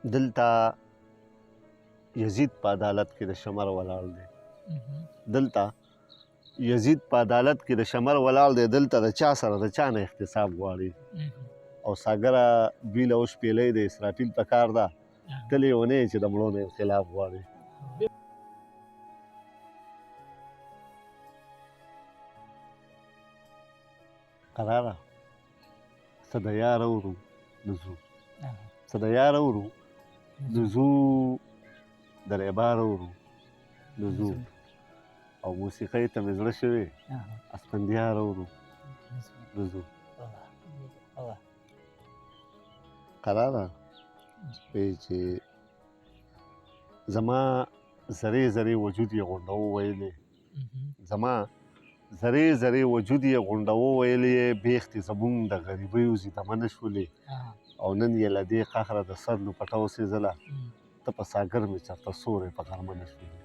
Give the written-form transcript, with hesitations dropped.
دلته یزید په عدالت کې د شمر ولاړ دی. دلته یزید په عدالت کې د شمر ولاړ دی. دلته د چا سره د چا نه احتساب غواړي. او ساګره دوی له شپېلۍ د اسرافیل په کار ده تل یې ونه چې د مړو نه انقلاب غواړي. قراره څه د یار اورو نه ځو، څه د یار اورو نه ځو، د ریبار اورو نه ځو، او موسیقۍ ته مې زړه شوی اسفندیار اورو نه ځو. قراره وایي چې زما ذرې ذرې وجود یې غونډوو ویلې، زما ذرې ذرې وجود یې غونډوو ویلې، بیختې زمونږ د غریبیو زیدمنه شولې، او نن یې له دې قهره د سر لوپټه وسېزله، ته په ساګر مې چېرته سوری په غرمه نه شولې.